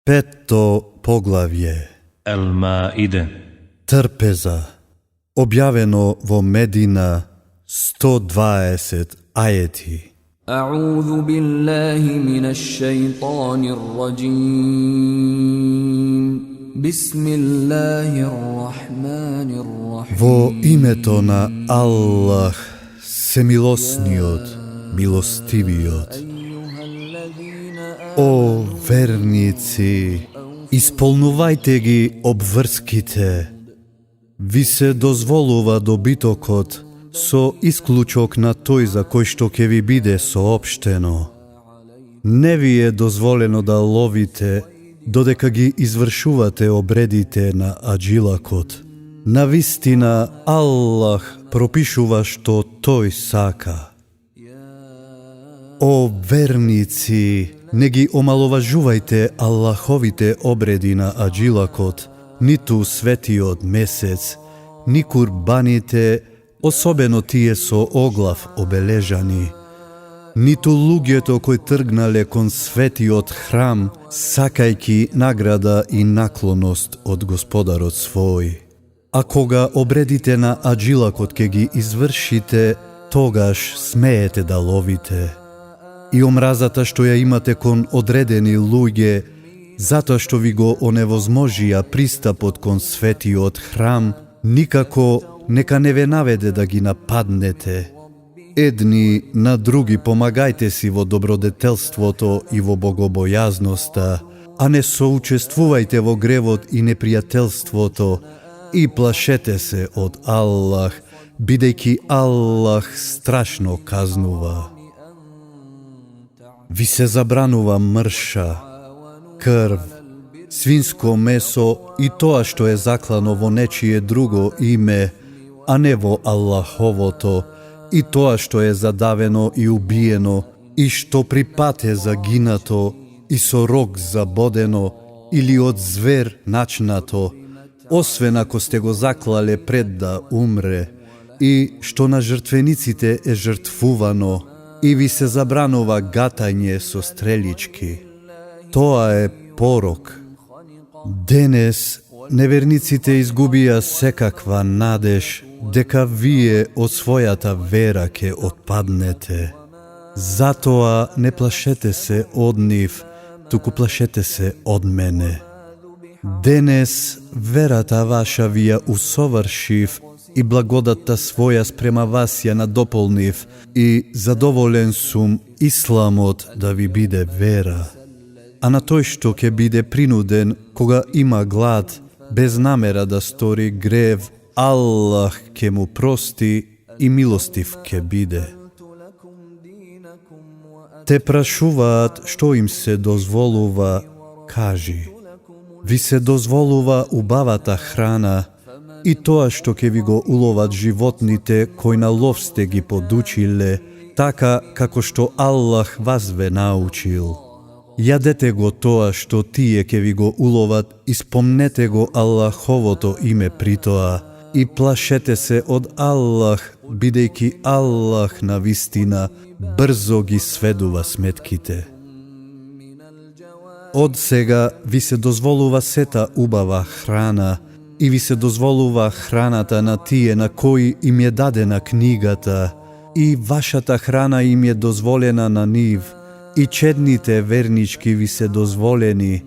Peto poglavje Al-Maide. Trpeza objaveno vo Medina 120 ajeti. أعوذ بالله من الشيطان الرجيم بسم الله الرحمن الرحيم Vo imeto na Allah, semilosniot, milostiviot. O vernici, isполнувajte ги обврските. Ви се дозволува добитокот со исклучок на тој за кој што ќе ви биде соопштено. Не ви е дозволено да ловите додека ги извршувате обредите на аджилакот. Навистина Аллах пропишува што тој сака. О верници, не ги омаловажувајте Аллаховите обреди на аджилакот, ниту светиот месец, ни курбаните, особено тие со оглав обележани, ниту луѓето кои тргнале кон светиот храм, сакајки награда и наклоност од Господарот свој. А кога обредите на аджилакот ке ги извршите, тогаш смеете да ловите. И омразата што ја имате кон одредени луѓе, затоа што ви го оневозможија пристапот кон светиот храм, никако нека не ве наведе да ги нападнете. Едни на други помагајте си во добродетелството и во богобојазноста, а не соучествувајте во гревот и непријателството и плашете се од Аллах, бидејќи Аллах страшно казнува. Ви се забранува мрша, крв, свинско месо и тоа што е заклано во нечие друго име, а не во Аллаховото, и тоа што е задавено и убиено, и што при пат е загинато, и со рог забодено, или од звер начнато, освен ако сте го заклале пред да умре, и што на жртвениците е жртвувано, и ви се забранува гатање со стрелички. Тоа е порок. Денес неверниците изгубија секаква надеж дека вие од својата вера ќе отпаднете. Затоа не плашете се од нив, туку плашете се од мене. Денес верата ваша ви ја усовршив и благодатта своја спрема вас ја надополнив и задоволен сум исламот да ви биде вера. А на тој што ќе биде принуден кога има глад, без намера да стори грев, Аллах ќе му прости и милостив ќе биде. Те прашуваат што им се дозволува, кажи. Ви се дозволува убавата храна и тоа што ќе ви го уловат животните кои на лов сте ги подучиле, така како што Аллах вас ве научил. Јадете го тоа што тие ќе ви го уловат и спомнете го Аллаховото име при тоа и плашете се од Аллах, бидејќи Аллах на вистина брзо ги сведува сметките. Од сега ви се дозволува сета убава храна и ви се дозволува храната на тие на кои им е дадена книгата и вашата храна им е дозволена на нив, и чедните вернички ви се дозволени,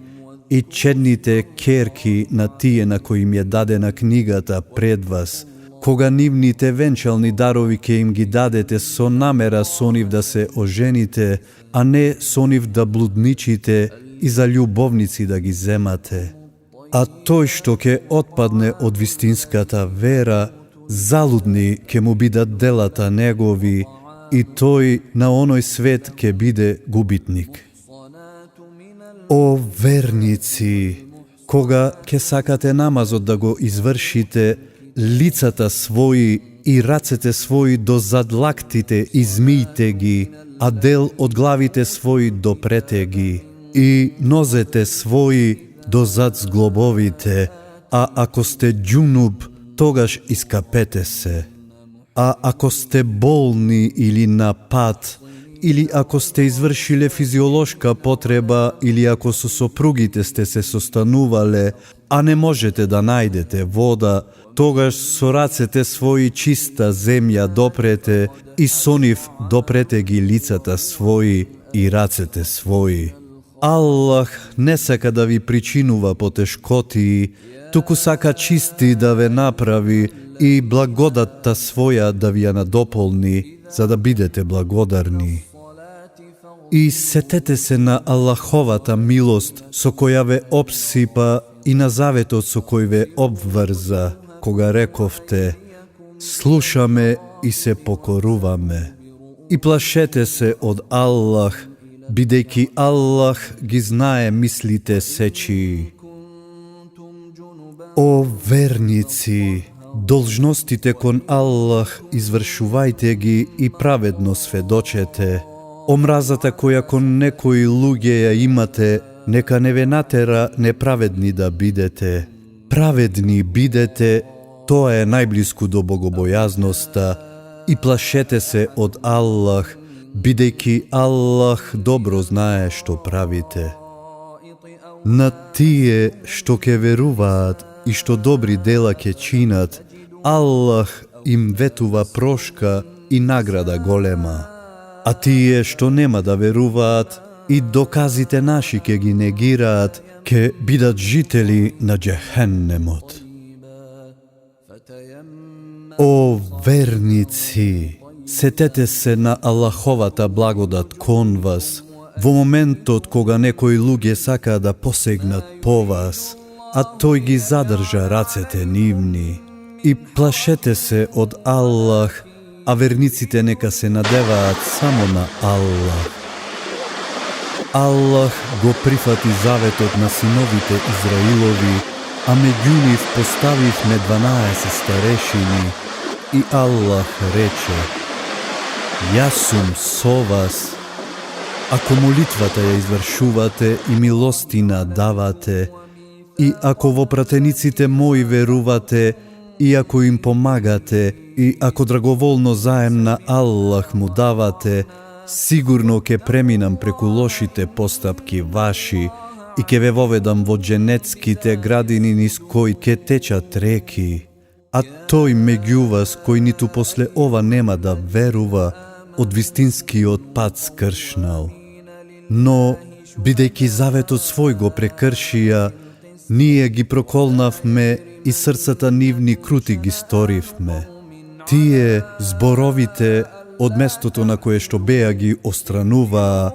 и чедните керки на тие на кои им е дадена книгата пред вас, кога нивните венчални дарови ќе им ги дадете со намера со нив да се ожените, а не со нив да блудничите и за љубовници да ги земате. А тој што ќе отпадне од вистинската вера, залудни ќе му бидат делата негови, и тој на оној свет ќе биде губитник. О верници, кога ќе сакате намазот да го извршите, лицата своји и рацете своји до задлактите измијте ги, а дел од главите своји допрете ги, и нозете своји до зад зглобовите, а ако сте џунуб, тогаш искапете се. А ако сте болни или на пат, или ако сте извршиле физиолошка потреба, или ако со сопругите сте се состанувале, а не можете да најдете вода, тогаш со рацете своји чиста земја допрете и со нив допрете ги лицата своји и рацете своји. Аллах не сака да ви причинува потешкотии, туку сака чисти да ве направи и благодатта своја да ви ја надополни, за да бидете благодарни. И сетете се на Аллаховата милост со која ве обсипа и на заветот со кој ве обврза, кога рековте: слушаме и се покоруваме. И плашете се од Аллах, бидејќи Аллах ги знае мислите сечии. О верници, должностите кон Аллах извршувајте ги и праведно сведочете. Омразата која кон некои луѓе ја имате, нека не ве натера неправедни да бидете. Праведни бидете, тоа е најблиску до богобојазноста, и плашете се од Аллах, бидејќи Аллах добро знае што правите. На тие што ќе веруваат и што добри дела ќе чинат, Аллах им ветува прошка и награда голема. А тие што нема да веруваат и доказите наши ќе ги негираат, ќе бидат жители на џехеннемот. О верници, сетете се на Аллаховата благодат кон вас, во моментот кога некои луѓе сакаат да посегнат по вас, а тој ги задржа рацете нивни. И плашете се од Аллах, а верниците нека се надеваат само на Аллах. Аллах го прифати заветот на синовите Израилови, а меѓу нив поставивме 12 старешини, и Аллах рече: јас сум со вас. Ако молитвата ја извршувате и милостина давате, и ако во пратениците мои верувате, и ако им помагате, и ако драговолно заем на Аллах му давате, сигурно ќе преминам преку лошите постапки ваши и ќе ве воведам во дженетските градини низ кои ќе течат реки. А тој меѓу вас кој ниту после ова нема да верува, од вистинскиот пат скршнал. Но, бидејќи заветот свој го прекршија, ние ги проколнавме и срцата нивни крути ги сторивме. Тие зборовите од местото на кое што беа ги острануваа,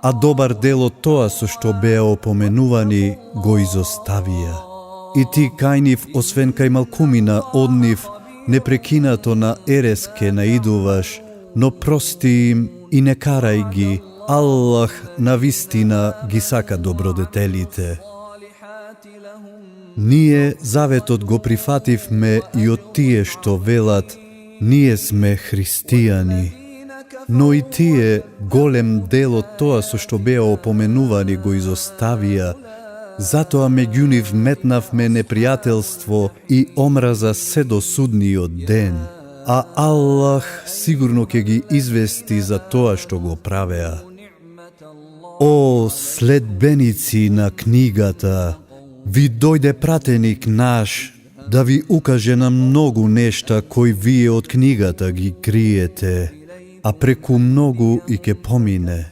а добар дел од тоа со што беа опоменувани го изоставија. И ти кај нив, освен кај малкумина од нив, непрекинато на ерес ке наидуваш, но прости им и не карај ги, Аллах навистина ги сака добродетелите. Ние заветот го прифативме и од тие што велат: ние сме христијани. Но и тие голем дел од тоа со што беа опоменувани го изоставија, затоа меѓу нив метнавме непријателство и омраза се до судниот ден. А Аллах сигурно ќе ги извести за тоа што го правеа. О следбеници на книгата, ви дојде пратеник наш да ви укаже на многу нешта кои вие од книгата ги криете, а преку многу и ке помине.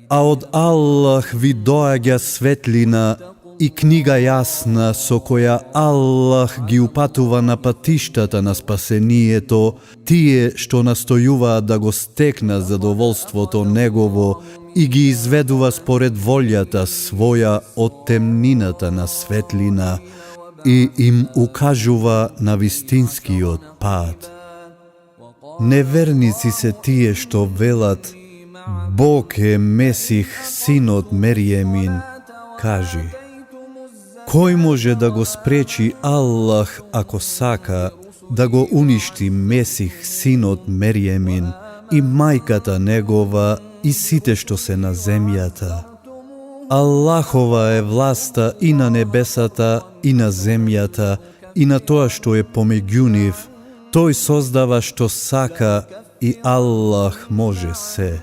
А од Аллах ви доаѓа светлина и книга јасна со која Аллах ги упатува на патиштата на спасението тие што настојуваат да го стекнат задоволството негово и ги изведува според волјата своја од темнината на светлина и им укажува на вистинскиот пат. Неверници се тие што велат: Бог е Месих, синот Мериемин. Кажи: кој може да го спречи Аллах ако сака да го уништи Месих, синот Мериемин, и мајката негова и сите што се на земјата? Аллахова е власта и на небесата, и на земјата, и на тоа што е помеѓу нив. Тој создава што сака и Аллах може се.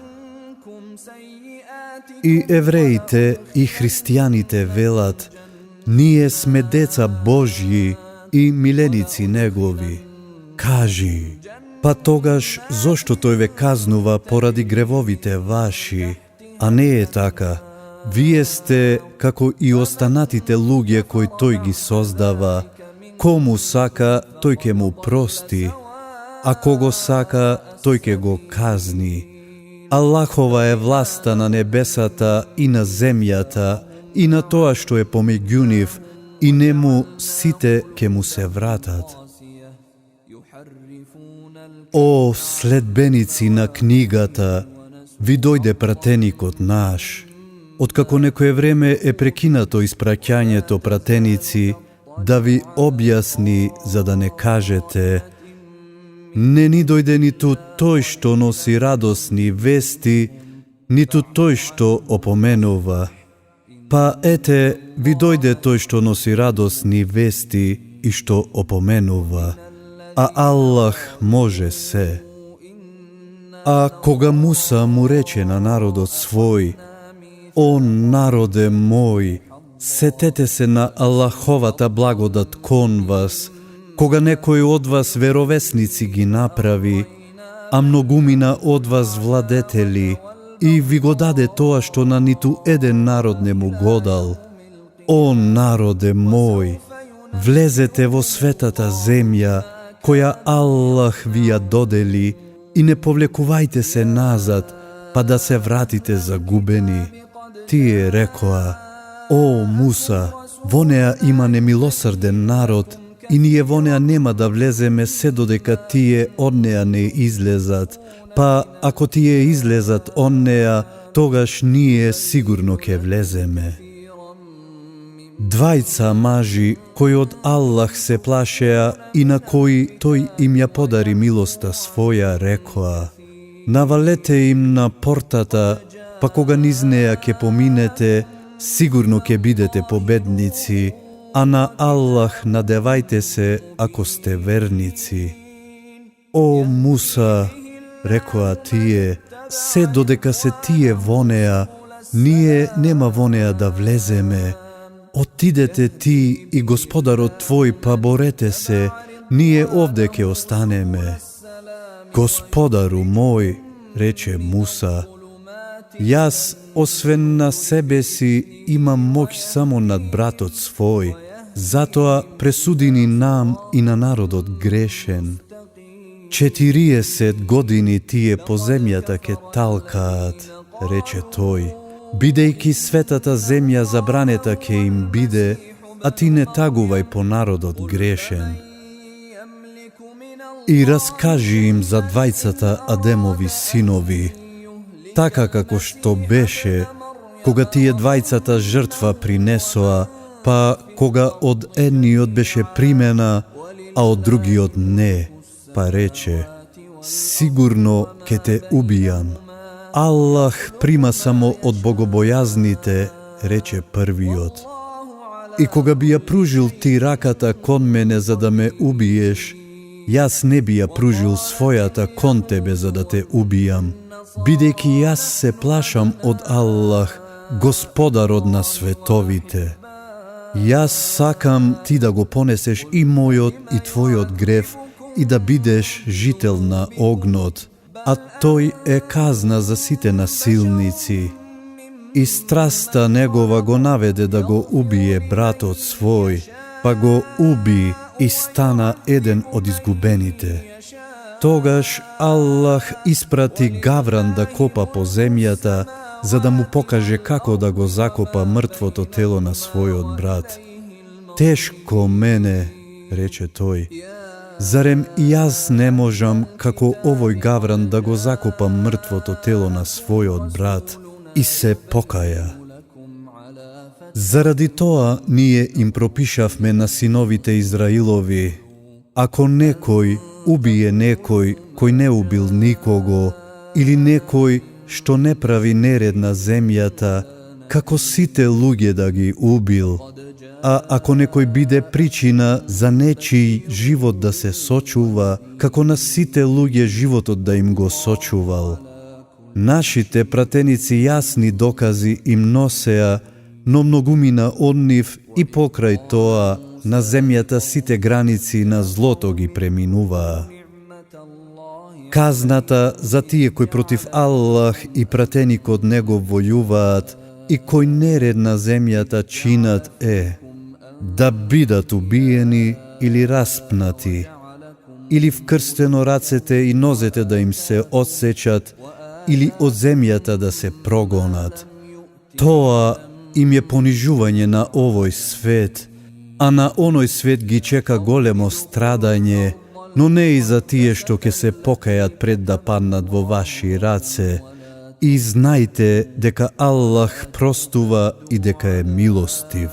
И евреите и христијаните велат: ние сме деца Божји и миленици Негови. Кажи, па тогаш зошто тој ве казнува поради гревовите ваши? А не е така. Вие сте како и останатите луѓе кои тој ги создава. Кому сака, тој ќе му прости, а кого сака, тој ќе го казни. Аллахова е власта на небесата и на земјата и на тоа што е помеѓу нив, и нему сите ќе му се вратат. О, следбеници на книгата, ви дојде пратеникот наш. Откако некое време е прекинато испраќањето пратеници, да ви објасни за да не кажете: не ни дојде ниту тој што носи радосни вести, ниту тој што опоменува. Па ете, ви дојде тој што носи радосни вести и што опоменува. А Аллах може се. А кога Муса му рече на народот свој: о народе мој, сетете се на Аллаховата благодат кон вас, кога некој од вас веровесници ги направи, а многумина од вас владетели, и ви го даде тоа што на ниту еден народ не му го дал. О народе мој, влезете во светата земја, која Аллах ви ја додели, и не повлекувајте се назад, па да се вратите загубени. Тие рекоа: о Муса, во неа има немилосрден народ, и ние во неа нема да влеземе се додека тие од неа не излезат, па ако тие излезат од неа, тогаш ние сигурно ќе влеземе. Двајца мажи кои од Аллах се плашеа и на кои тој им ја подари милоста своја, рекоа: навалете им на портата, па кога низ неа ќе поминете, сигурно ќе бидете победници, а на Аллах надевајте се ако сте верници. О Муса, рекоа тие, се додека се тие во неа, ние нема во неа да влеземе. Отидете ти и Господарот твој, па борете се, ние овде ќе останеме. Господару мој, рече Муса, јас, освен на себе си, имам моќ само над братот свој, затоа пресуди ни нам и на народот грешен. 40 години тие по земјата ке талкаат, рече тој, бидејќи светата земја забранета ке им биде, а ти не тагувај по народот грешен. И раскажи им за двајцата Адемови синови, така како што беше, кога тие двајцата жртва принесоа, па кога од едниот беше примена, а од другиот не, па рече: сигурно ке те убијам. Аллах прима само од богобојазните, рече првиот. И кога би ја пружил ти раката кон мене за да ме убиеш, јас не би ја пружил својата кон тебе за да те убијам, бидејќи јас се плашам од Аллах, Господарот на световите. Јас сакам ти да го понесеш и мојот и твојот грев и да бидеш жител на огнот, а тој е казна за сите насилници. И страста негова го наведе да го убие братот свој, па го уби и стана еден од изгубените. Тогаш Аллах испрати гавран да копа по земјата, за да му покаже како да го закопа мртвото тело на својот брат. Тешко мене, рече тој, зарем и јас не можам како овој гавран да го закопам мртвото тело на својот брат, и се покаја. Заради тоа ние им пропишавме на синовите Израилови: ако некој убие некој кој не убил никого, или некој што не прави неред на земјата, како сите луѓе да ги убил, а ако некој биде причина за нечиј живот да се сочува, како на сите луѓе животот да им го сочувал. Нашите пратеници јасни докази им носеа, но многумина од нив и покрај тоа на земјата сите граници на злото ги преминуваа. Казната за тие кои против Аллах и пратеникот Него војуваат и кои неред на земјата чинат да бидат убиени или распнати, или вкрстено рацете и нозете да им се одсечат, или од земјата да се прогонат. Тоа им е понижување на овој свет, а на оној свет ги чека големо страдање, но не и за тие што ќе се покајат пред да паднат во ваши раце. И знајте дека Аллах простува и дека е милостив.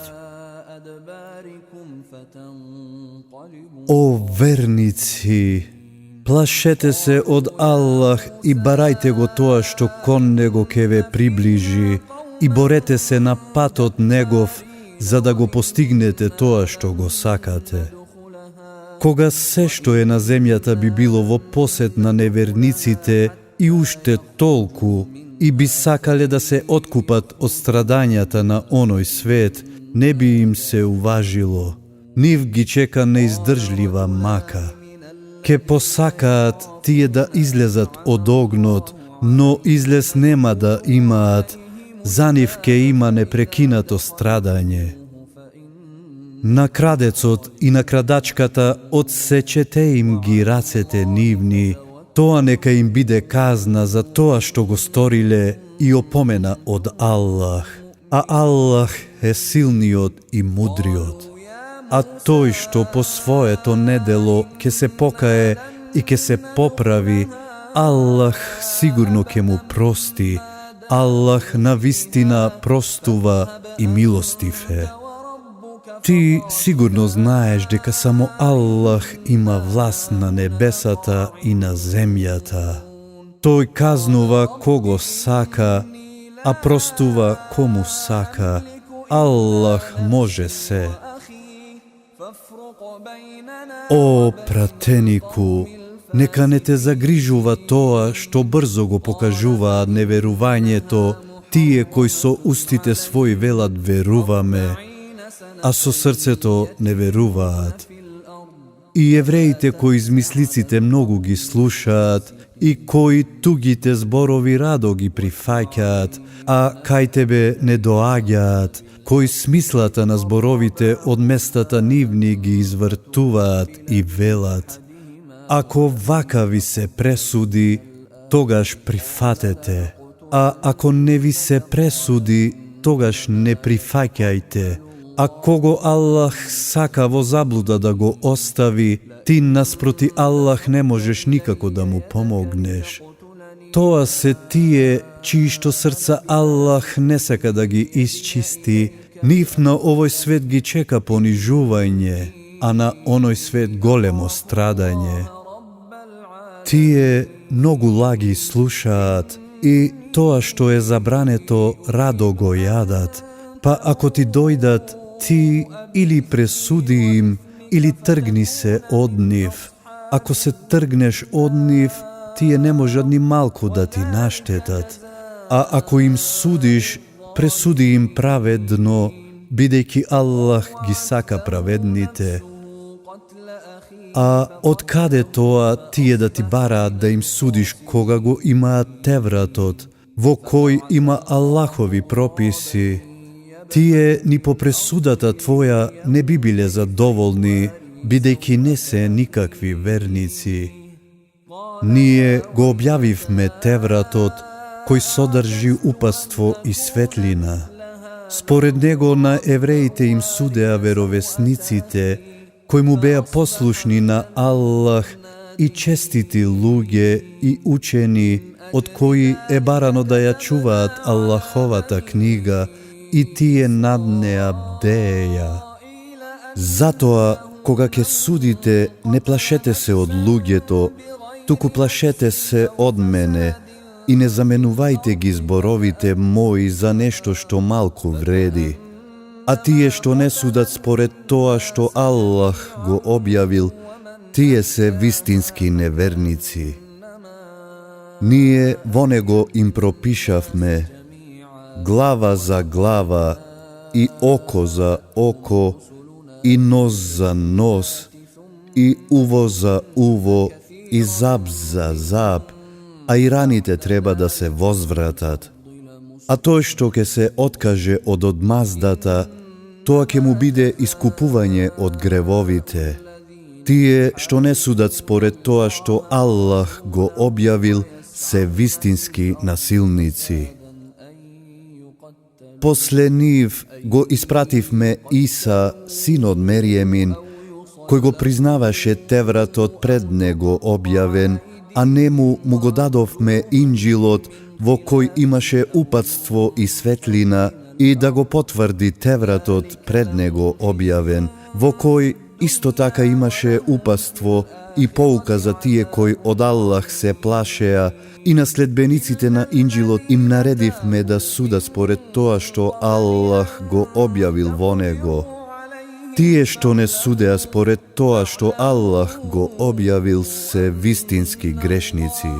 О верници, плашете се од Аллах и барајте го тоа што кон Него ќе ве приближи и борете се на патот Негов за да го постигнете тоа што го сакате. Кога се што е на земјата би било во посет на неверниците и уште толку и би сакале да се откупат од страдањата на оној свет, не би им се уважило. Нив ги чека неиздржлива мака. Ке посакаат тие да излезат од огнот, но излез нема да имаат, за нив ке има непрекинато страдање. На крадецот и на крадачката одсечете им ги рацете нивни, тоа нека им биде казна за тоа што го сториле и опомена од Аллах, а Аллах е силниот и мудриот. А тој што по своето недело ке се покае и ке се поправи, Аллах сигурно ке му прости. Аллах навистина простува и милостив е. Ти сигурно знаеш дека само Аллах има власт на небесата и на земјата. Тој казнува кого сака, а простува кому сака. Аллах може се. О пратенику, нека не те загрижува тоа што брзо го покажуваат неверувањето тие кои со устите своји велат веруваме, а со срцето не веруваат. И евреите кои измислиците многу ги слушаат и кои тугите зборови радо ги прифаќаат, а кај тебе не доаѓаат, кои смислата на зборовите од местата нивни ги извртуваат и велат: ако вака ви се пресуди, тогаш прифатете, а ако не ви се пресуди, тогаш не прифаќајте. А кого Аллах сака во заблуда да го остави, ти наспроти Аллах не можеш никако да му помогнеш. Тоа се тие чии што срца Аллах не сака да ги исчисти, нив на овој свет ги чека понижување, а на оној свет големо страдање. Тие многу лаги слушаат и тоа што е забрането радо го јадат, па ако ти дојдат, ти или пресуди им, или тргни се од нив. Ако се тргнеш од нив, тие не можат ни малку да ти наштетат. А ако им судиш, пресуди им праведно, бидејќи Аллах ги сака праведните. А од каде тоа тие да ти бараат да им судиш кога го имаат Тевратот, во кој има Аллахови прописи? Тие ни по пресудата твоја не би биле задоволни, бидејќи не се никакви верници. Ние го објавивме Тевратот, кој содржи упатство и светлина. Според него на евреите им судеа веровесниците, кои му беа послушни на Аллах и честити луѓе и учени, од кои е барано да ја чуваат Аллаховата книга и тие над неа бдееја. Затоа, кога ќе судите, не плашете се од луѓето, туку плашете се од мене и не заменувајте ги зборовите мои за нешто што малку вреди. А тие што не судат според тоа што Аллах го објавил, тие се вистински неверници. Ние во него им пропишавме глава за глава и око за око и нос за нос и уво за уво и зап за зап, а и раните треба да се возвратат. А тој што ќе се откаже од одмаздата, тоа ќе му биде искупување од гревовите. Тие што не судат според тоа што Аллах го објавил, се вистински насилници. После нив го испративме Иса, син од Мериемин, кој го признаваше Тевратот пред него објавен, а нему му го дадовме Инџилот, во кој имаше упатство и светлина, и да го потврди Тевратот пред него објавен, во кој исто така имаше упатство и поука за тие кои од Аллах се плашеа, и на следбениците на Инџилот им наредивме да судат според тоа што Аллах го објавил во него. Тие што не судеа според тоа што Аллах го објавил, се вистински грешници.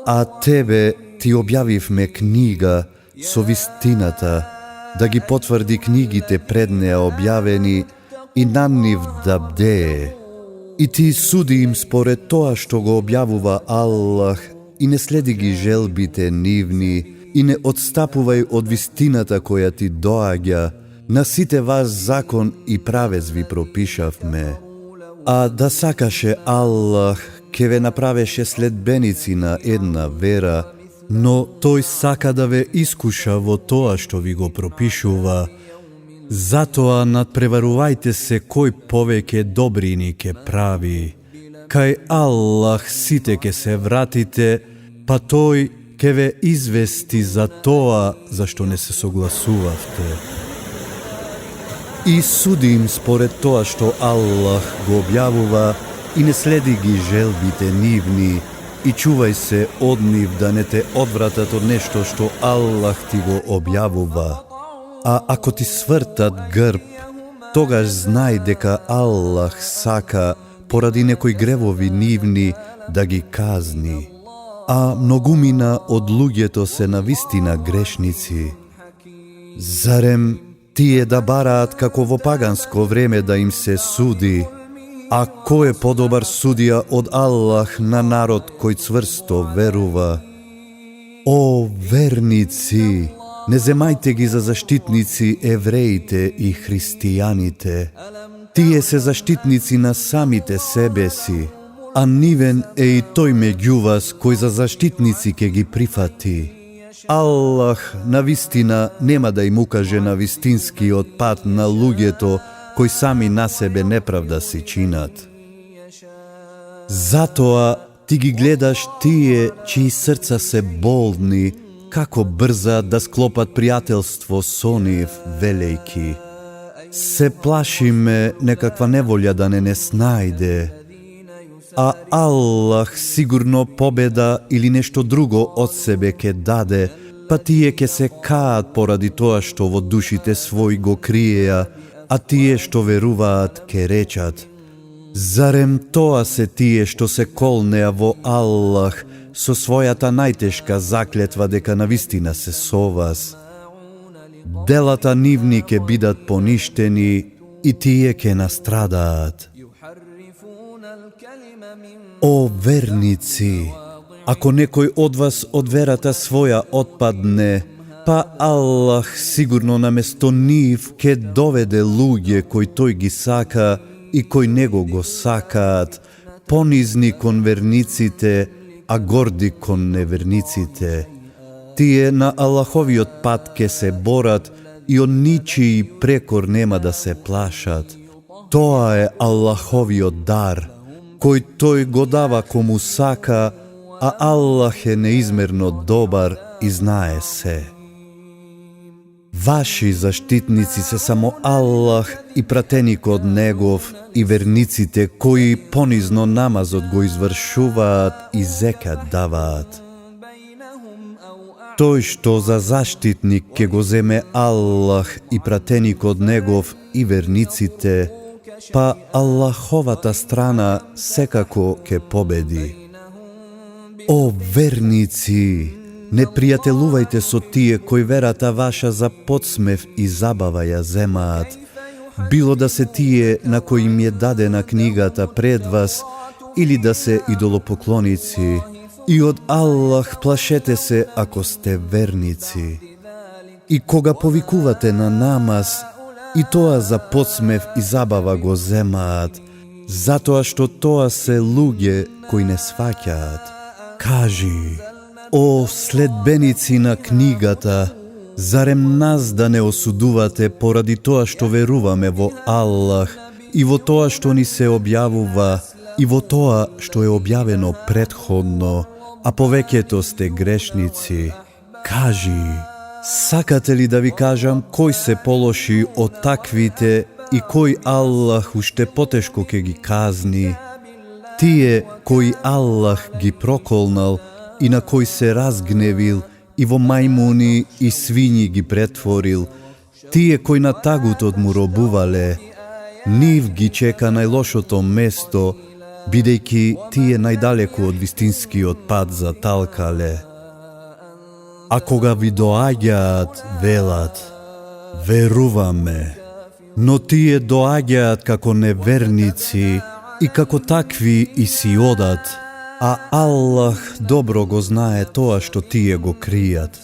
А тебе ти објавивме книга со вистината, да ги потврди книгите пред неа објавени и на нив да бдее. И ти суди им според тоа што го објавува Аллах и не следи ги желбите нивни и не отстапувај од вистината која ти доаѓа. На сите вас закон и правец ви пропишавме. А да сакаше Аллах, ке ве направеше следбеници на една вера, но тој сака да ве искуша во тоа што ви го пропишува. Затоа надпреварувајте се кој повеќе добрини ке прави. Кај Аллах сите ке се вратите, па тој ке ве извести за тоа за што не се согласувавте. И суди им според тоа што Аллах го објавува и не следи ги желбите нивни, и чувај се од нив да не те одвратат од нешто што Аллах ти го објавува. А ако ти свртат грб, тогаш знај дека Аллах сака поради некои гревови нивни да ги казни. А многумина од луѓето се навистина грешници. Зарем тие да бараат како во паганско време да им се суди? А кој е подобар судија од Аллах на народ кој цврсто верува? О, верници! Не земајте ги за заштитници евреите и христијаните. Тие се заштитници на самите себе си, а нивен е и тој меѓу вас кој за заштитници ке ги прифати. Аллах навистина нема да им укаже на вистинскиот пат на луѓето кои сами на себе неправда си чинат. Затоа ти ги гледаш тие чии срца се болни, како брзаат да склопат пријателство со нив, велејки. Се плашиме некаква неволја да не снајде, а Аллах сигурно победа или нешто друго од себе ке даде, па тие ке се каат поради тоа што во душите своји го криеа, а тие што веруваат ке речат: зарем тоа се тие што се колнеа во Аллах со својата најтешка заклетва дека навистина се со вас? Делата нивни ке бидат поништени и тие ке настрадаат. О, верници! Ако некој од вас од верата своја отпадне, па Аллах сигурно наместо нив ке доведе луѓе кои тој ги сака и кои него го сакаат, понизни кон верниците, а горди кон неверниците. Тие на Аллаховиот пат ке се борат и од ничии прекор нема да се плашат. Тоа е Аллаховиот дар, кој тој го дава кому сака, а Аллах е неизмерно добар и знае се. Ваши заштитници се само Аллах и пратеникот негов и верниците кои понизно намазот го извршуваат и зекат даваат. Тој што за заштитник ке го земе Аллах и пратеникот негов и верниците, па Аллаховата страна секако ке победи. О верници, не пријателувајте со тие кои верата ваша за подсмев и забава ја земаат, било да се тие на кои им е дадена книгата пред вас, или да се идолопоклоници. И од Аллах плашете се ако сте верници. И кога повикувате на намаз, и тоа за подсмев и забава го земаат, затоа што тоа се луѓе кои не сваќаат. Кажи, о следбеници на книгата, зарем нас да не осудувате поради тоа што веруваме во Аллах и во тоа што ни се објавува и во тоа што е објавено претходно, а повеќето сте грешници. Кажи, сакате ли да ви кажам кој се полоши од таквите и кој Аллах уште потешко ке ги казни? Тие кои Аллах ги проколнал и на кои се разгневил и во мајмуни и свињи ги претворил, тие кои на тагутот му робувале, нив ги чека најлошото место, бидејќи тие најдалеку од вистинскиот пат заталкале. А кога ви доаѓаат, велат, веруваме, но тие доаѓаат како неверници и како такви и си одат, а Аллах добро го знае тоа што тие го кријат.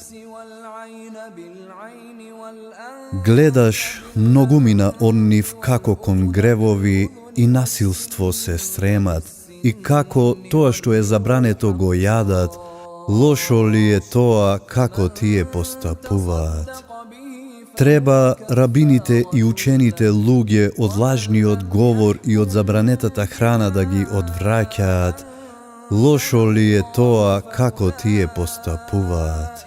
Гледаш многумина од нив како кон гревови и насилство се стремат, и како тоа што е забрането го јадат, лошо ли е тоа како тие постапуваат? Треба рабините и учените луѓе од лажниот говор и од забранетата храна да ги одвраќаат. Лошо ли е тоа како тие постапуваат?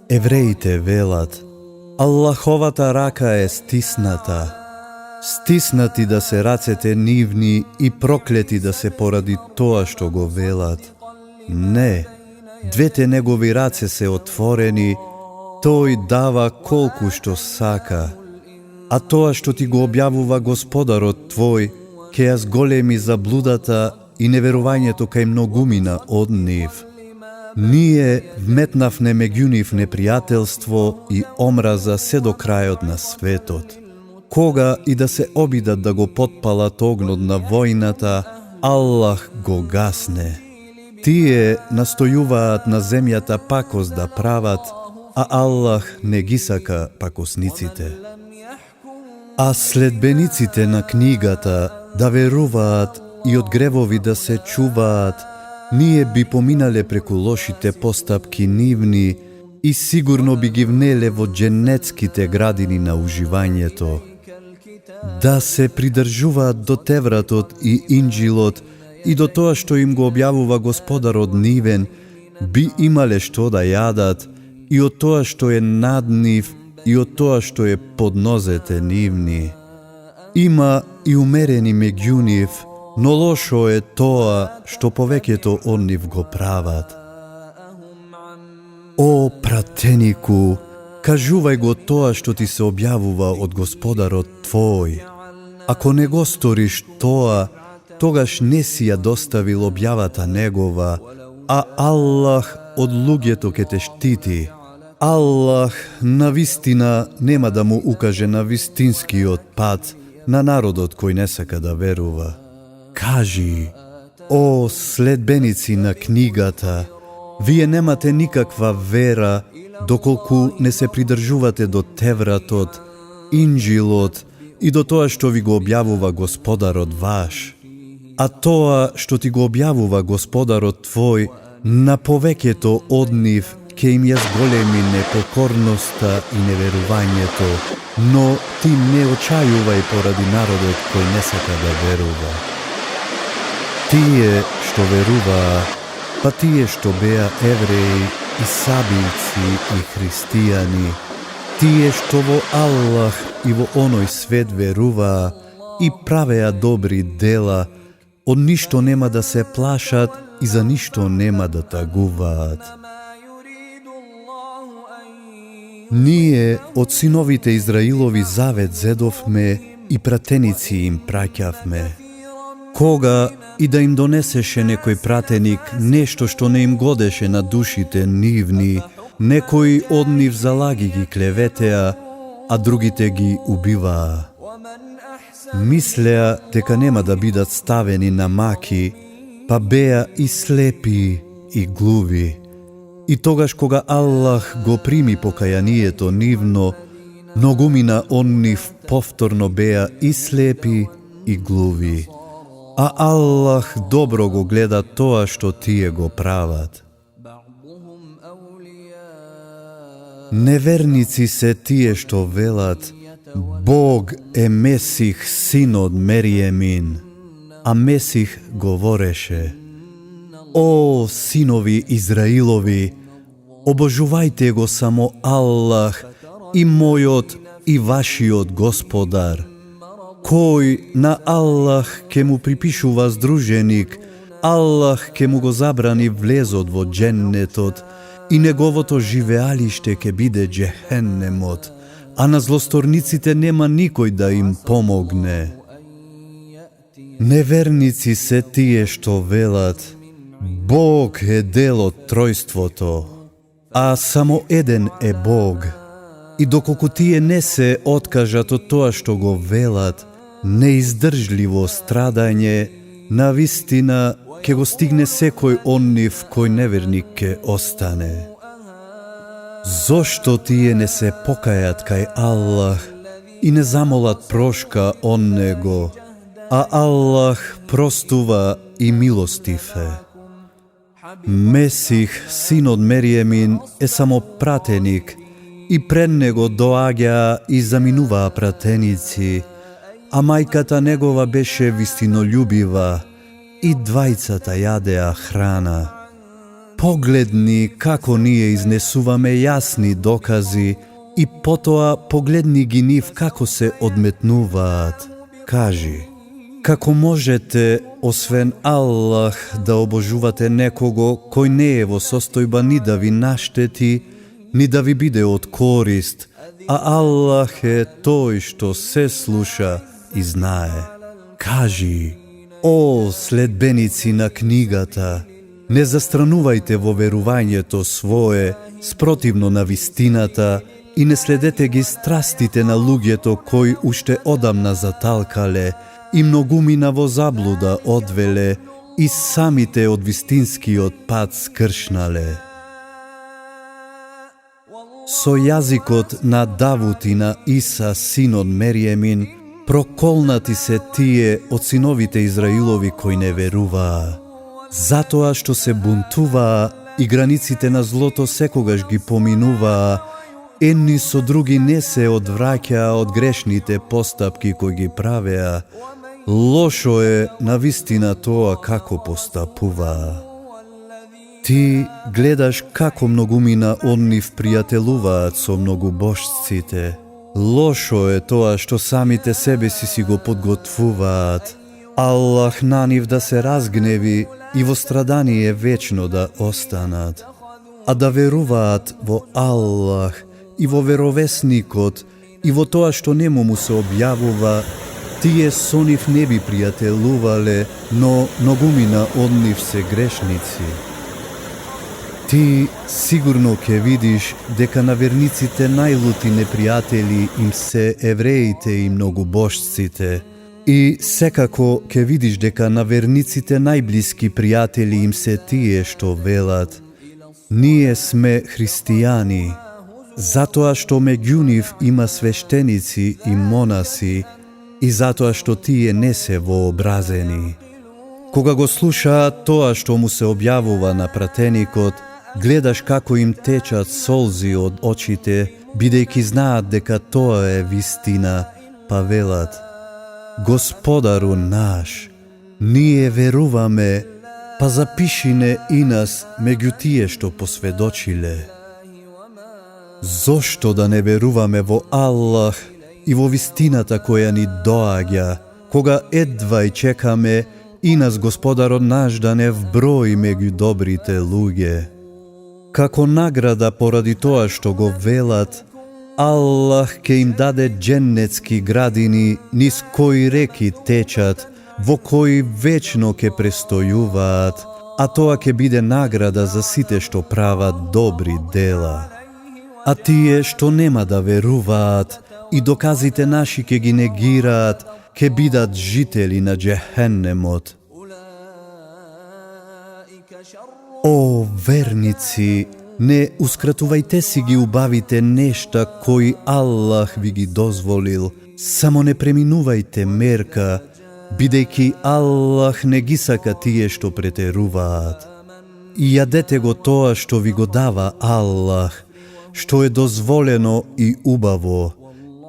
Евреите велат, Аллаховата рака е стисната. Стиснати да се рацете нивни и проклети да се поради тоа што го велат. Не, двете негови раце се отворени, тој дава колку што сака, а тоа што ти го објавува Господарот твој, ке ја зголеми заблудата и неверувањето кај многумина од нив. Ние вметнавме меѓу нив непријателство и омраза се до крајот на светот. Кога и да се обидат да го потпалат огнот на војната, Аллах го гасне. Тие настојуваат на земјата пакост да прават, а Аллах не ги сака пакосниците. А следбениците на книгата да веруваат и од гревови да се чуваат, ние би поминале преку лошите постапки нивни и сигурно би ги внеле во дженетските градини на уживањето. Да се придржуваат до Тевратот и Инджилот и до тоа што им го објавува Господарот нивен, би имале што да јадат и од тоа што е над нив и од тоа што е под нозете нивни. Има и умерени меѓу нив, но лошо е тоа што повеќето од нив го прават. О, пратенику, кажувај го тоа што ти се објавува од Господарот твој. Ако не го сториш тоа, тогаш не си ја доставил објавата негова, а Аллах од луѓето ке те штити. Аллах навистина нема да му укаже на вистинскиот пат на народот кој не сака да верува. Кажи, о следбеници на книгата, вие немате никаква вера доколку не се придржувате до Тевратот, Инджилот и до тоа што ви го објавува Господарот ваш. А тоа што ти го објавува Господарот твој, на повеќето од нив ке им ја зголеми непокорноста и неверувањето, но ти не очајувај поради народот кој не сака да верува. Тие што веруваа, па тие што беа евреи и сабијци и христијани, тие што во Аллах и во оној свет веруваа и правеа добри дела, од ништо нема да се плашат и за ништо нема да тагуваат. Ние од синовите Израилови завет зедовме и пратеници им праќавме. Кога и да им донесеше некој пратеник нешто што не им годеше на душите нивни, некои од нив залаги ги клеветеа, а другите ги убиваа. Мислеа дека нема да бидат ставени на маки, па беа и слепи и глуви. И тогаш кога Аллах го прими покајанието нивно, многумина он нив повторно беа и слепи и глуви. А Аллах добро го гледа тоа што тие го прават. Неверници се тие што велат: Бог е Месих, син од Мериемин. А Месих говореше: О, синови Израилови, обожувајте го само Аллах, и мојот и вашиот Господар. Кој на Аллах ке му припишува здруженик, Аллах ке му го забрани влезот во дженнетот и неговото живеалиште ке биде джехеннемот, а на злосторниците нема никој да им помогне. Неверници се тие што велат: Бог е дел од тројството, а само еден е Бог. И доколку тие не се откажат од тоа што го велат, неиздржливо страдање навистина ќе го стигне секој он нив кој неверник ќе остане. Зошто тие не се покајат кај Аллах и не замолат прошка он него, а Аллах простува и милостив е. Месих, син од Мериемин, е само пратеник, и пред него доаѓаа и заминуваа пратеници, а мајката негова беше вистинолюбива и двајцата јадеа храна. Погледни како ние изнесуваме јасни докази и потоа погледни ги нив како се одметнуваат. Кажи, како можете, освен Аллах, да обожувате некого кој не е во состојба ни да ви наштети, ни да ви биде од корист, а Аллах е тој што се слуша и знае. Кажи, о следбеници на книгата, не застранувајте во верувањето свое, спротивно на вистината, и не следете ги страстите на луѓето кои уште одамна заталкале и многумина во заблуда одвеле и самите од вистинскиот пат скршнале. Со јазикот на Давуд и на Иса, син од Мериемин, проколнати се тие од синовите Израилови кои не веруваа, затоа што се бунтуваа и границите на злото секогаш ги поминуваа, едни со други не се одвраќаа од грешните постапки кои ги правеа. Лошо е навистина тоа како постапуваа. Ти гледаш како многумина од нив пријателуваат со многобожците. Лошо е тоа што самите себе си го подготвуваат. Аллах на нив да се разгневи и во страдание вечно да останат. А да веруваат во Аллах и во веровесникот и во тоа што нему му се објавува, тие со нив не би пријателувале, но многумина од нив се грешници. Ти сигурно ќе видиш дека на верниците најлути непријатели им се евреите и многобожците, и секако ќе видиш дека на верниците најблиски пријатели им се тие што велат: ние сме христијани, затоа што меѓу нив има свештеници и монаси, и затоа што тие не се вообразени. Кога го слушаат тоа што му се објавува на пратеникот, гледаш како им течат солзи од очите, бидејќи знаат дека тоа е вистина, па велат: Господару наш, ние веруваме, па запиши не и нас меѓу тие што посведочиле. Зошто да не веруваме во Аллах и во вистината која ни доаѓа, кога едвај чекаме и нас Господарот наш да не вброи меѓу добрите луѓе? Како награда поради тоа што го велат, Аллах ќе им даде дженнетски градини низ кои реки течат, во кои вечно ке престојуваат, а тоа ке биде награда за сите што прават добри дела. А тие што нема да веруваат и доказите наши ке ги негираат, ке бидат жители на џехеннемот. О, верници, не ускратувајте си ги убавите нешта кои Аллах ви ги дозволил, само не преминувајте мерка, бидејќи Аллах не ги сака тие што претеруваат. И јадете го тоа што ви го дава Аллах, што е дозволено и убаво,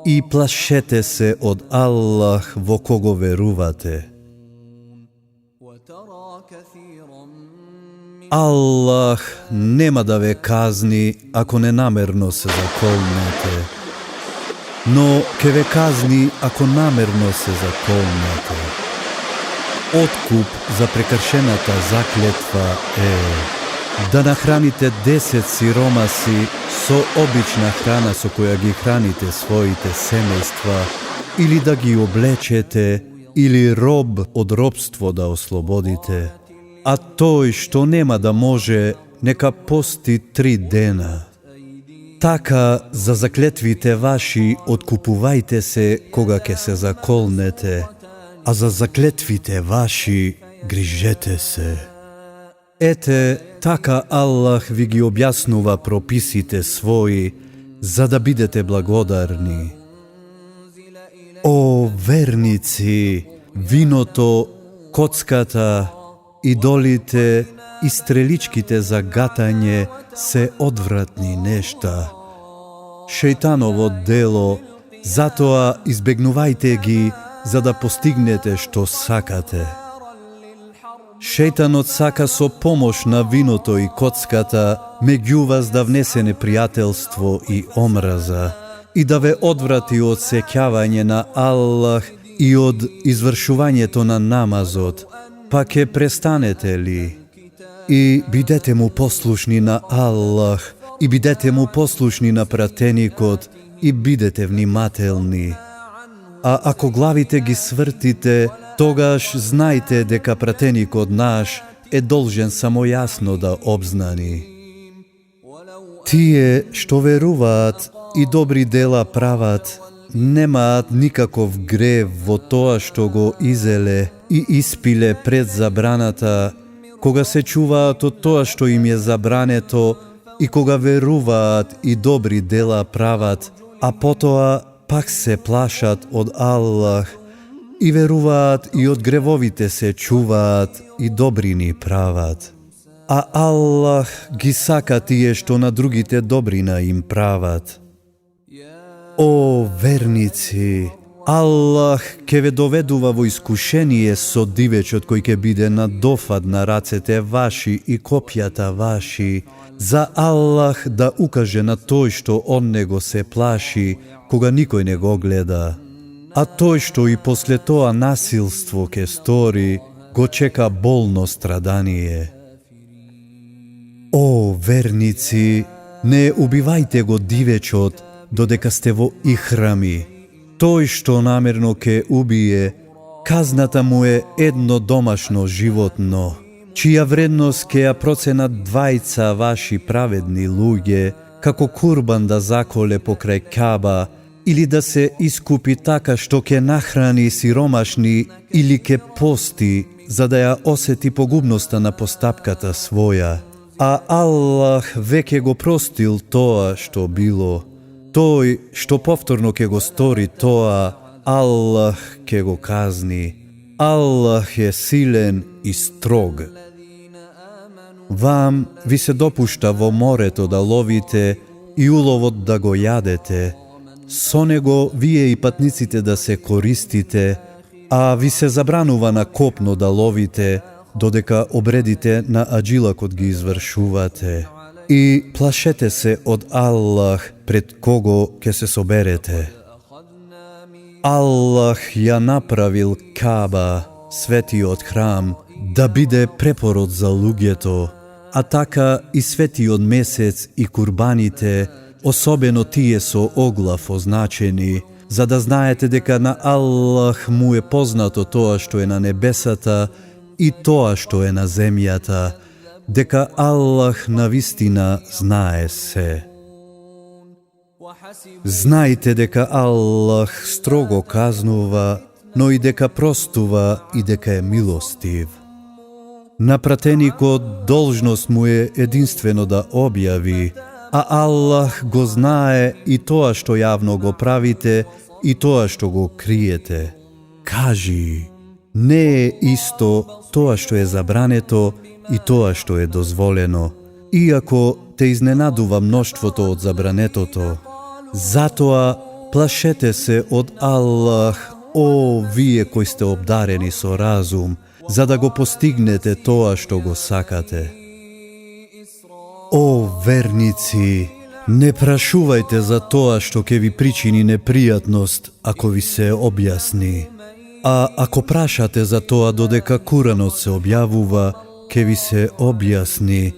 и плашете се од Аллах во кого верувате. Аллах нема да ве казни ако ненамерно се заколнете, но ке ве казни ако намерно се заколнете. Откуп за прекршената заклетва е да нахраните 10 сиромаси со обична храна со која ги храните своите семејства, или да ги облечете, или роб од робство да ослободите. А тој што нема да може, нека пости 3 дена. Така за заклетвите ваши откупувајте се кога ке се заколнете, а за заклетвите ваши грижете се. Ете, така Аллах ви ги објаснува прописите своји, за да бидете благодарни. О, верници, виното, коцката, идолите и стреличките за гатање се одвратни нешта. Шејтаново дело, затоа избегнувајте ги, за да постигнете што сакате. Шејтанот сака со помош на виното и коцката меѓу вас да внесе непријателство и омраза и да ве одврати од сеќавање на Аллах и од извршувањето на намазот, па ке престанете ли? И бидете му послушни на Аллах, и бидете му послушни на пратеникот, и бидете внимателни. А ако главите ги свртите, тогаш знајте дека пратеникот наш е должен само јасно да обзнани. Тие што веруваат и добри дела прават, немаат никаков грев во тоа што го изеле и испиле пред забраната, кога се чуваат од тоа што им е забрането и кога веруваат и добри дела прават, а потоа пак се плашат од Аллах и веруваат и од гревовите се чуваат и добрини прават. А Аллах ги сака тие што на другите добрина им прават. О, верници, Аллах ке ве доведува во искушение со дивечот кој ке биде на дофат на рацете ваши и копјата ваши, за Аллах да укаже на тој што он него се плаши, кога никој не го гледа. А тој што и после тоа насилство ке стори, го чека болно страдание. О, верници, не убивајте го дивечот, додека сте во ихрами. Тој што намерно ке убие, казната му е едно домашно животно, чија вредност ке ја проценат 2 ваши праведни луѓе, како курбан да заколе покрај Каба, или да се искупи така што ке нахрани сиромашни, или ке пости, за да ја осети погубноста на постапката своја. А Аллах веќе го простил тоа што било. Тој што повторно ке го стори тоа, Аллах ке го казни. Аллах е силен и строг. Вам ви се допушта во морето да ловите и уловот да го јадете. Со него вие и патниците да се користите, а ви се забранува на копно да ловите, додека обредите на аджилакот ги извршувате. И плашете се од Аллах пред кого ќе се соберете. Аллах ја направил Каба, светиот храм, да биде препород за луѓето, а така и светиот месец и курбаните, особено тие со оглав означени, за да знаете дека на Аллах му е познато тоа што е на небесата и тоа што е на земјата, дека Аллах навистина знае се. Знаете дека Аллах строго казнува, но и дека простува и дека е милостив. На пратеникот должност му е единствено да објави, а Аллах го знае и тоа што јавно го правите и тоа што го криете. Кажи, не е исто тоа што е забрането и тоа што е дозволено, иако те изненадува мноштвото од забранетото. Затоа плашете се од Аллах, о, вие кои сте обдарени со разум, за да го постигнете тоа што го сакате. О, верници, не прашувајте за тоа што ќе ви причини непријатност ако ви се објасни. А ако прашате за тоа додека Куранот се објавува, ќе ви се објасни,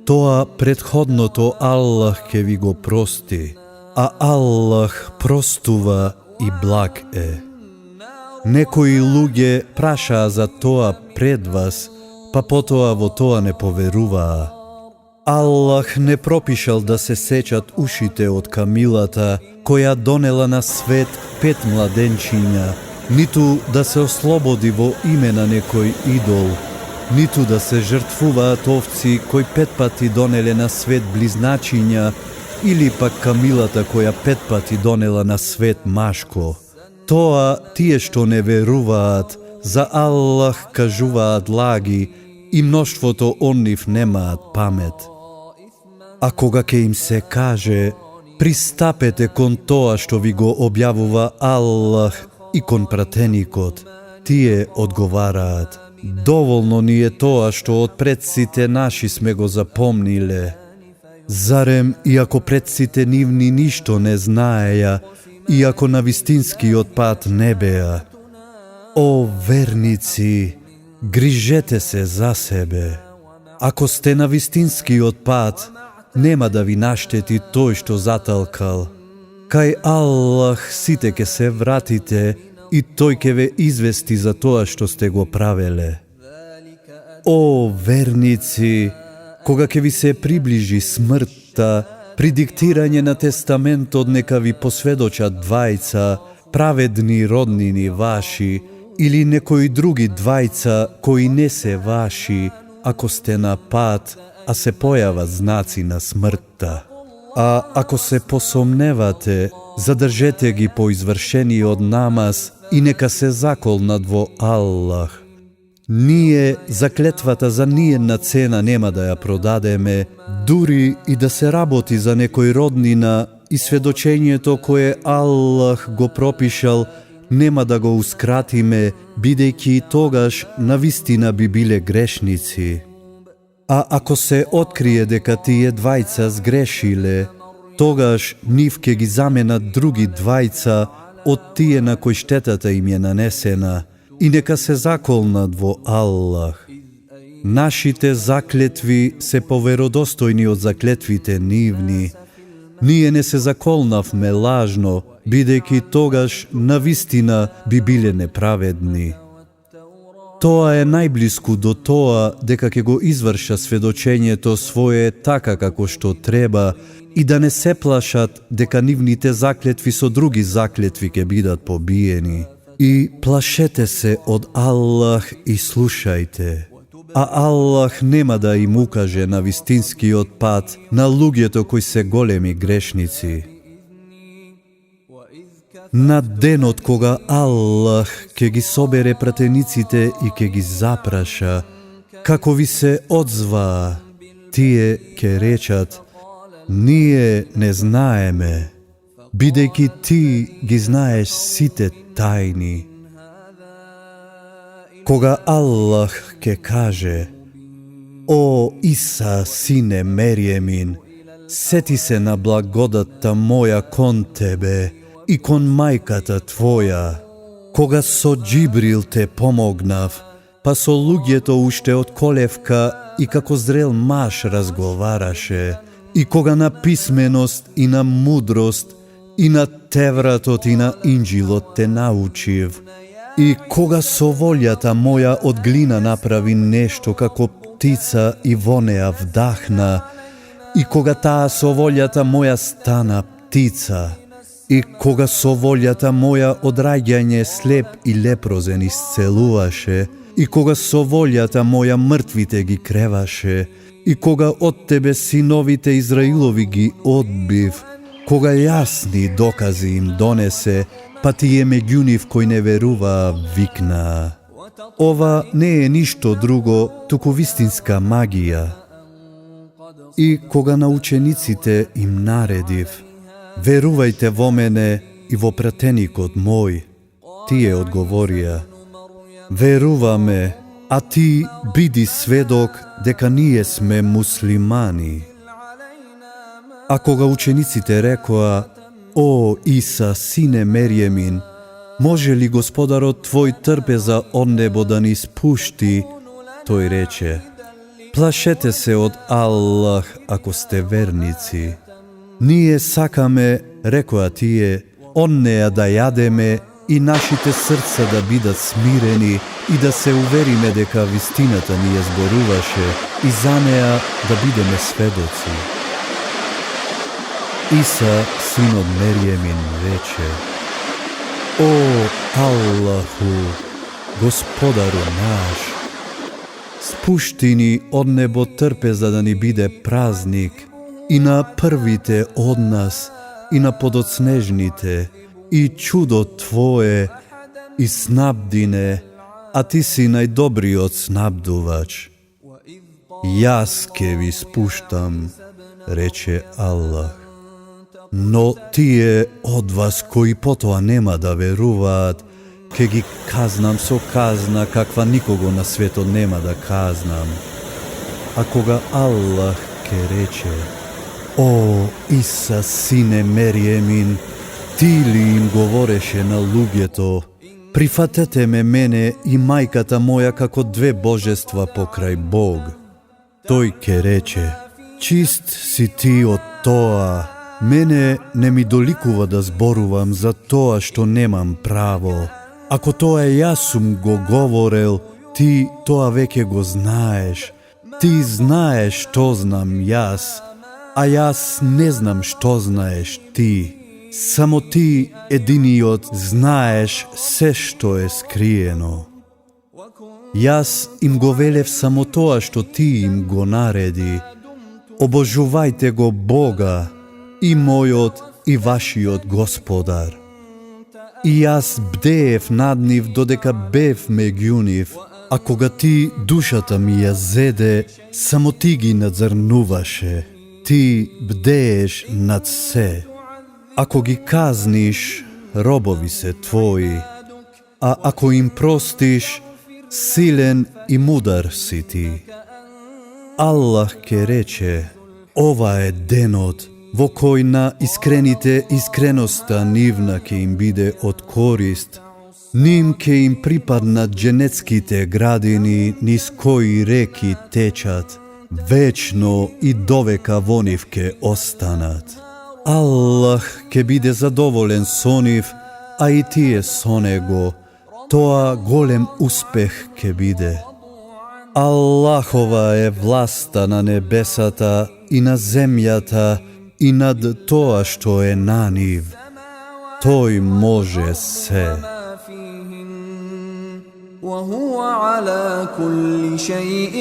тоа претходното Аллах ќе ви го прости, а Аллах простува и благ е. Некои луѓе прашаа за тоа пред вас, па потоа во тоа не поверуваа. Аллах не пропишал да се сечат ушите од камилата, која донела на свет 5 младенчиња, ниту да се ослободи во име на некој идол, ниту да се жртвуваат овци кои 5 пати донеле на свет близначиња, или пак камилата која 5 пати донела на свет машко. Тоа тие што не веруваат, за Аллах кажуваат лаги и мноштвото оннив немаат памет. А кога ќе им се каже, пристапете кон тоа што ви го објавува Аллах и кон пратеникот, тие одговараат, доволно ни е тоа што од предците наши сме го запомниле. Зарем, иако предците нивни ништо не знаеја, иако на вистинскиот пат не беа. О, верници, грижете се за себе. Ако сте на вистинскиот пат, нема да ви наштети тој што заталкал. Кај Аллах сите ќе се вратите и тој ќе ве извести за тоа што сте го правеле. О, верници, кога ќе ви се приближи смртта, при диктирање на тестаментот нека ви посведочат двајца, праведни роднини ваши, или некои други двајца кои не се ваши, ако сте на пат, а се појават знаци на смртта. А ако се посомневате, задржете ги по извршениот намаз и нека се заколнат во Аллах. Ние заклетвата за ниедна цена нема да ја продадеме, дури и да се работи за некој роднина и сведочењето кое Аллах го пропишал нема да го ускратиме, бидејќи тогаш навистина би биле грешници. А ако се открие дека тие двајца сгрешиле, тогаш нив ќе ги заменат други двајца од тие на кои штетата им е нанесена и нека се заколнат во Аллах. Нашите заклетви се поверодостојни од заклетвите нивни. Ние не се заколнавме лажно, бидејќи тогаш навистина би биле неправедни. Тоа е најблиску до тоа дека ќе го изврша сведочењето свое така како што треба и да не се плашат дека нивните заклетви со други заклетви ќе бидат побиени. И плашете се од Аллах и слушајте. А Аллах нема да им укаже на вистинскиот пат на луѓето кои се големи грешници. На денот кога Аллах ќе ги собере пратениците и ќе ги запраша, како ви се одзваа, тие ќе речат, ние не знаеме, бидејќи ти ги знаеш сите тајни. Кога Аллах ќе каже, о Иса, сине Мериемин, сети се на благодатта моја кон тебе и кон мајката твоја, кога со Џибрил те помогнав, па со луѓето уште од колевка и како зрел маж разговараше, и кога на писменост и на мудрост и на Тевратот и на Инџилот те научив. И кога со волјата моја од глина направи нешто како птица и во неа вдахна, и кога таа со волјата моја стана птица, и кога со волјата моја од раѓање слеп и лепрозен исцелуваше, и кога со волјата моја мртвите ги креваше, и кога од тебе синовите Израилови ги одбив, кога јасни докази им донесе, па тие меѓу нив кои не веруваа викнаа. Ова не е ништо друго, туку вистинска магија. И кога на учениците им наредив, верувајте во мене и во пратеникот мој, тие одговорија, веруваме, а ти биди сведок дека ние сме муслимани. А кога учениците рекоа, о, Иса, сине Мерјемин, може ли Господарот твој трпеза од небо да ни спушти? Тој рече, плашете се од Аллах ако сте верници. Ние сакаме, рекоа тие, од неа да јадеме и нашите срца да бидат смирени и да се увериме дека вистината ни ја зборуваше и за неа да бидеме сведоци. Иса, синот Мерјемин, рече, о, Аллаху, Господару наш, спушти ни од небо трпеза да ни биде празник и на првите од нас и на подоцнежните и чудо Твое и снабдине, а Ти си најдобриот снабдувач. Јас ке ви спуштам, рече Аллах. Но тие од вас кои потоа нема да веруваат, ке ги казнам со казна каква никого на светот нема да казнам. А кога Аллах ке рече, о, Иса, сине Мерјемин, ти ли им говореше на луѓето, прифатете ме мене и мајката моја како две божества покрај Бог. Тој ке рече, чист си ти од тоа, мене не ми доликува да зборувам за тоа што немам право. Ако тоа јас сум го говорел, ти тоа веќе го знаеш. Ти знаеш што знам јас, а јас не знам што знаеш ти. Само ти, единиот, знаеш се што е скриено. Јас им го велев само тоа што ти им го нареди. Обожувајте го Бога, и мојот и вашиот Господар. И јас бдеев над нив додека бев меѓу нив, а кога ти душата ми ја зеде, само ти ги надзрнуваше. Ти бдееш над се. Ако ги казниш, робови се твои, а ако им простиш, силен и мудар си ти. Аллах ке рече, ова е денот во кој на искрените искреноста нивна ке им биде од корист, ним ке им припаднат дженетските градини низ кои реки течат, вечно и довека во нив ке останат. Аллах ке биде задоволен со нив, а и тие со него, тоа голем успех ке биде. Аллахова е власта на небесата и на земјата и над тоа што е на нив. Тој може се. وهو على كل شيء